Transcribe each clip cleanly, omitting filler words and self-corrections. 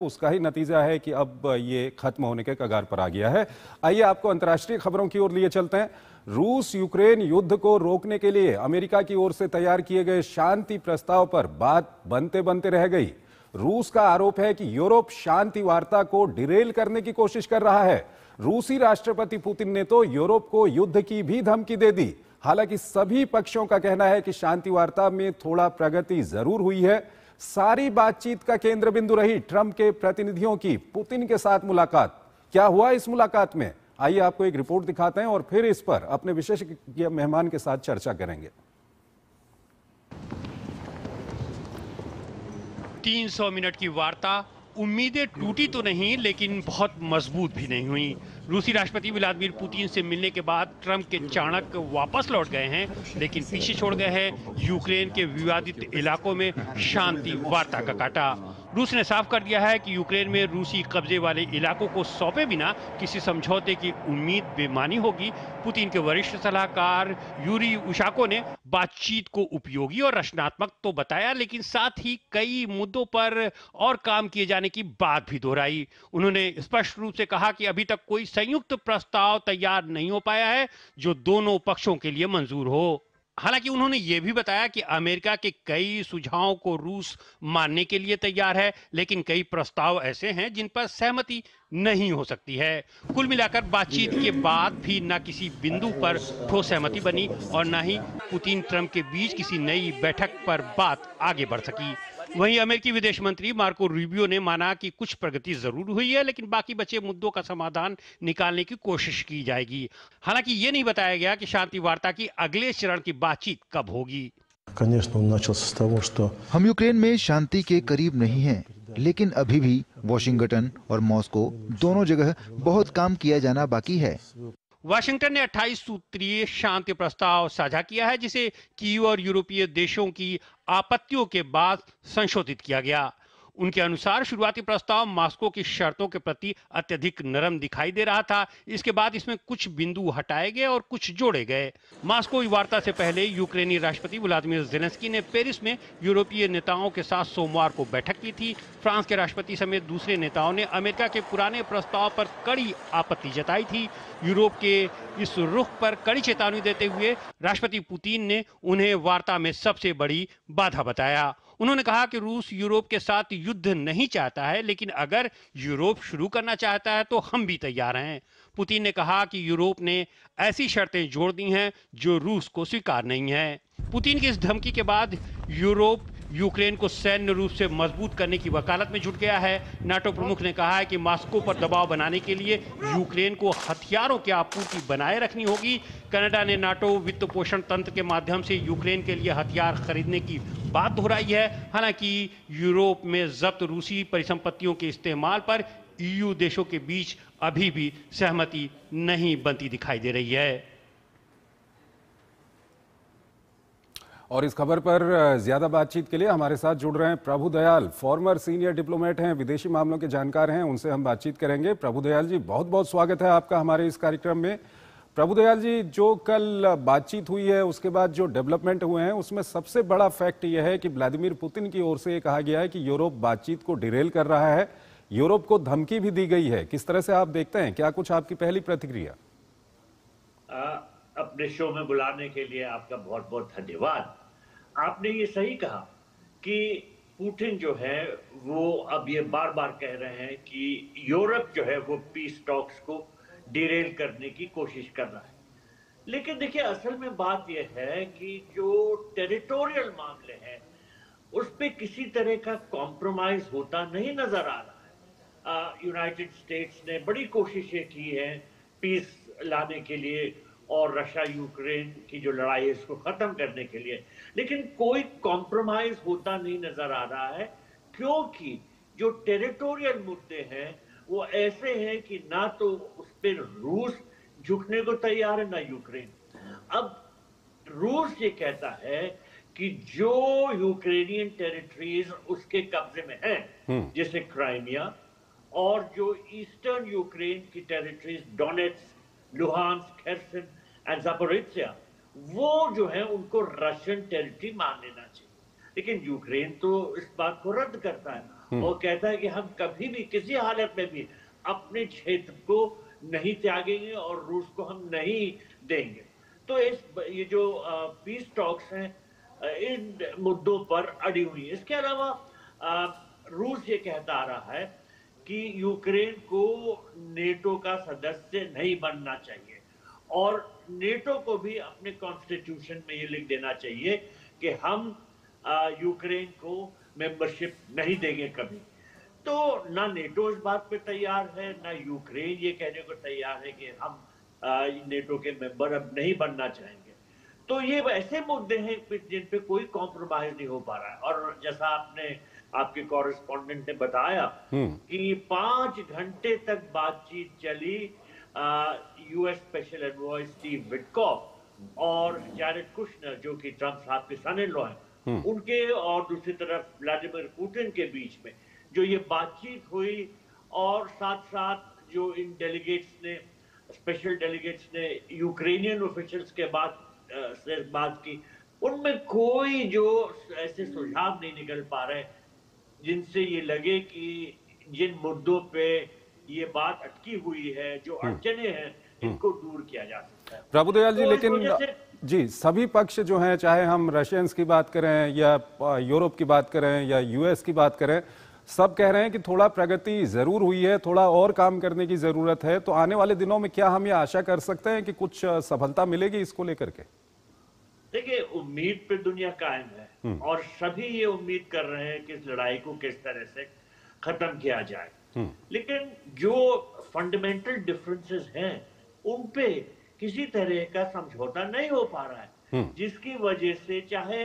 उसका ही नतीजा है कि अब ये खत्म होने के कगार पर आ गया है। आइए आपको अंतर्राष्ट्रीय खबरों की ओर लिए चलते हैं। रूस यूक्रेन युद्ध को रोकने के लिए अमेरिका की ओर से तैयार किए गए शांति प्रस्ताव पर बात बनते बनते रह गई। रूस का आरोप है कि यूरोप शांति वार्ता को डिरेल करने की कोशिश कर रहा है। रूसी राष्ट्रपति पुतिन ने तो यूरोप को युद्ध की भी धमकी दे दी। हालांकि सभी पक्षों का कहना है कि शांति वार्ता में थोड़ा प्रगति जरूर हुई है। सारी बातचीत का केंद्र बिंदु रही ट्रंप के प्रतिनिधियों की पुतिन के साथ मुलाकात। क्या हुआ इस मुलाकात में, आइए आपको एक रिपोर्ट दिखाते हैं और फिर इस पर अपने विशेषज्ञ मेहमान के साथ चर्चा करेंगे। 300 मिनट की वार्ता उम्मीदें टूटी तो नहीं, लेकिन बहुत मजबूत भी नहीं हुई। रूसी राष्ट्रपति व्लादिमीर पुतिन से मिलने के बाद ट्रंप के चाणक्य वापस लौट गए हैं, लेकिन पीछे छोड़ गए हैं यूक्रेन के विवादित इलाकों में शांति वार्ता का कांटा। रूस ने साफ कर दिया है कि यूक्रेन में रूसी कब्जे वाले इलाकों को सौंपे बिना किसी समझौते की उम्मीद बेमानी होगी। पुतिन के वरिष्ठ सलाहकार यूरी उशाको ने बातचीत को उपयोगी और रचनात्मक तो बताया, लेकिन साथ ही कई मुद्दों पर और काम किए जाने की बात भी दोहराई। उन्होंने स्पष्ट रूप से कहा कि अभी तक कोई संयुक्त प्रस्ताव तैयार नहीं हो पाया है जो दोनों पक्षों के लिए मंजूर हो। हालांकि उन्होंने यह भी बताया कि अमेरिका के कई सुझावों को रूस मानने के लिए तैयार है, लेकिन कई प्रस्ताव ऐसे हैं जिन पर सहमति नहीं हो सकती है। कुल मिलाकर बातचीत के बाद भी न किसी बिंदु पर ठोस सहमति बनी और न ही पुतिन ट्रंप के बीच किसी नई बैठक पर बात आगे बढ़ सकी। वहीं अमेरिकी विदेश मंत्री मार्को रूबियो ने माना कि कुछ प्रगति जरूर हुई है, लेकिन बाकी बचे मुद्दों का समाधान निकालने की कोशिश की जाएगी। हालांकि ये नहीं बताया गया कि शांति वार्ता की अगले चरण की बातचीत कब होगी। हम यूक्रेन में शांति के करीब नहीं हैं, लेकिन अभी भी वॉशिंगटन और मॉस्को दोनों जगह बहुत काम किया जाना बाकी है। वाशिंगटन ने 28 सूत्रीय शांति प्रस्ताव साझा किया है, जिसे कीव और यूरोपीय देशों की आपत्तियों के बाद संशोधित किया गया। उनके अनुसार शुरुआती प्रस्ताव मॉस्को की शर्तों के प्रति अत्यधिक नरम दिखाई दे रहा था। इसके बाद इसमें कुछ बिंदु हटाए गए और कुछ जोड़े गए। मॉस्को वार्ता से पहले यूक्रेनी राष्ट्रपति व्लादिमीर ज़ेलेंस्की ने पेरिस में यूरोपीय नेताओं के साथ सोमवार को बैठक की थी। फ्रांस के राष्ट्रपति समेत दूसरे नेताओं ने अमेरिका के पुराने प्रस्ताव पर कड़ी आपत्ति जताई थी। यूरोप के इस रुख पर कड़ी चेतावनी देते हुए राष्ट्रपति पुतिन ने उन्हें वार्ता में सबसे बड़ी बाधा बताया। उन्होंने कहा कि रूस यूरोप के साथ युद्ध नहीं चाहता है, लेकिन अगर यूरोप शुरू करना चाहता है तो हम भी तैयार हैं। पुतिन ने कहा कि यूरोप ने ऐसी शर्तें जोड़ दी हैं जो रूस को स्वीकार नहीं है। पुतिन की इस धमकी के बाद यूरोप यूक्रेन को सैन्य रूप से मजबूत करने की वकालत में जुट गया है। नाटो प्रमुख ने कहा है कि मॉस्को पर दबाव बनाने के लिए यूक्रेन को हथियारों की आपूर्ति बनाए रखनी होगी। कनाडा ने नाटो वित्त पोषण तंत्र के माध्यम से यूक्रेन के लिए हथियार खरीदने की बात दोहराई है। हालांकि यूरोप में जब्त रूसी परिसंपत्तियों के इस्तेमाल पर ईयू देशों के बीच अभी भी सहमति नहीं बनती दिखाई दे रही है। और इस खबर पर ज्यादा बातचीत के लिए हमारे साथ जुड़ रहे हैं प्रभु दयाल, फॉर्मर सीनियर डिप्लोमेट हैं, विदेशी मामलों के जानकार हैं, उनसे हम बातचीत करेंगे। प्रभु दयाल जी, बहुत बहुत स्वागत है आपका हमारे इस कार्यक्रम में। प्रभु दयाल जी, जो कल बातचीत हुई है उसके बाद जो डेवलपमेंट हुए हैं उसमें सबसे बड़ा फैक्ट यह है कि व्लादिमीर पुतिन की ओर से ये कहा गया है कि यूरोप बातचीत को डिरेल कर रहा है, यूरोप को धमकी भी दी गई है। किस तरह से आप देखते हैं, क्या कुछ आपकी पहली प्रतिक्रिया? अपने शो में बुलाने के लिए आपका बहुत बहुत धन्यवाद। आपने ये सही कहा कि पुतिन जो है वो अब ये बार बार कह रहे हैं कि यूरोप जो है वो पीस टॉक्स को डिरेल करने की कोशिश कर रहा है। लेकिन देखिए, असल में बात यह है कि जो टेरिटोरियल मामले हैं उस पे किसी तरह का कॉम्प्रोमाइज होता नहीं नजर आ रहा है। यूनाइटेड स्टेट्स ने बड़ी कोशिशें की है पीस लाने के लिए और रशिया यूक्रेन की जो लड़ाई है इसको खत्म करने के लिए, लेकिन कोई कॉम्प्रोमाइज होता नहीं नजर आ रहा है, क्योंकि जो टेरिटोरियल मुद्दे हैं वो ऐसे हैं कि ना तो उस पर रूस झुकने को तैयार है ना यूक्रेन। अब रूस ये कहता है कि जो यूक्रेनियन टेरिटरीज उसके कब्जे में हैं, जैसे क्राइमिया और जो ईस्टर्न यूक्रेन की territories Donetsk, Luhansk, Kherson and Zaporizhzhia, वो जो है उनको रशियन टेरिटरी मान लेना चाहिए। लेकिन यूक्रेन तो इस बात को रद्द करता है वो कहता है कि हम कभी भी किसी हालत में भी अपने क्षेत्र को नहीं त्यागेंगे और रूस को हम नहीं देंगे। तो ये जो पीस टॉक्स हैं इन मुद्दों पर अड़ी हुई है। इसके अलावा रूस ये कहता आ रहा है कि यूक्रेन को नेटो का सदस्य नहीं बनना चाहिए और नेटो को भी अपने कॉन्स्टिट्यूशन में ये लिख देना चाहिए कि हम यूक्रेन को मेंबरशिप नहीं देंगे कभी। तो ना नेटो इस बात पे तैयार है, ना यूक्रेन ये कहने को तैयार है कि हम नेटो के मेंबर अब नहीं बनना चाहेंगे। तो ये ऐसे मुद्दे हैं जिन पे कोई कॉम्प्रोमाइज नहीं हो पा रहा है। और जैसा आपके कॉरेस्पॉन्डेंट ने बताया कि 5 घंटे तक बातचीत चली US special adviser Steve Witkoff और जैरेड कुशनर जो कि ट्रम्प साहब के सन इन लॉ हैं उनके, और दूसरी तरफ व्लादिमीर पुतिन के बीच में जो ये बातचीत हुई। और साथ साथ जो इन डेलीगेट्स ने, स्पेशल डेलीगेट्स ने यूक्रेनियन ऑफिशियल्स के से बात की, उनमें कोई जो ऐसे सुझाव नहीं निकल पा रहे जिनसे ये लगे कि जिन मुद्दों पे ये बात अटकी हुई है, जो अड़चने हैं, इनको दूर किया जा सकता है। प्रभुदयाल जी, तो लेकिन जी सभी पक्ष जो हैं, चाहे हम रशियंस की बात करें या यूरोप की बात करें या यूएस की बात करें, सब कह रहे हैं कि थोड़ा प्रगति जरूर हुई है, थोड़ा और काम करने की जरूरत है। तो आने वाले दिनों में क्या हम ये आशा कर सकते हैं कि कुछ सफलता मिलेगी इसको लेकर के? देखिए, उम्मीद पे दुनिया कायम है और सभी ये उम्मीद कर रहे हैं कि इस लड़ाई को किस तरह से खत्म किया जाए। लेकिन जो फंडामेंटल डिफरेंसेस हैं उन पे किसी तरह का समझौता नहीं हो पा रहा है, जिसकी वजह से चाहे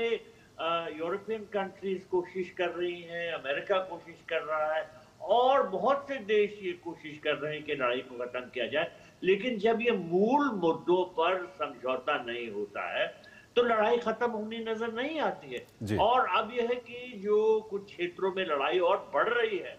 यूरोपियन कंट्रीज कोशिश कर रही हैं, अमेरिका कोशिश कर रहा है और बहुत से देश ये कोशिश कर रहे हैं कि लड़ाई को खत्म किया जाए, लेकिन जब ये मूल मुद्दों पर समझौता नहीं होता है तो लड़ाई खत्म होनी नजर नहीं आती है। और अब यह है कि जो कुछ क्षेत्रों में लड़ाई और बढ़ रही है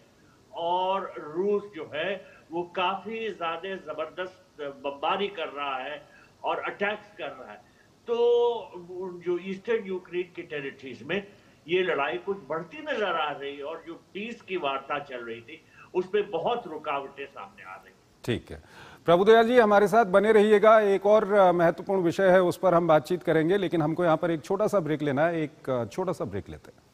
और रूस जो है वो काफी ज्यादा जबरदस्त बमबारी कर रहा है और अटैक्स कर रहा है, तो जो ईस्टर्न यूक्रेन की टेरिटरीज में ये लड़ाई कुछ बढ़ती नजर आ रही है और जो पीस की वार्ता चल रही थी उस पर बहुत रुकावटें सामने आ रही। ठीक है, प्रभुदयाल जी हमारे साथ बने रहिएगा। एक और महत्वपूर्ण विषय है, उस पर हम बातचीत करेंगे, लेकिन हमको यहाँ पर एक छोटा सा ब्रेक लेना है। एक छोटा सा ब्रेक लेते हैं।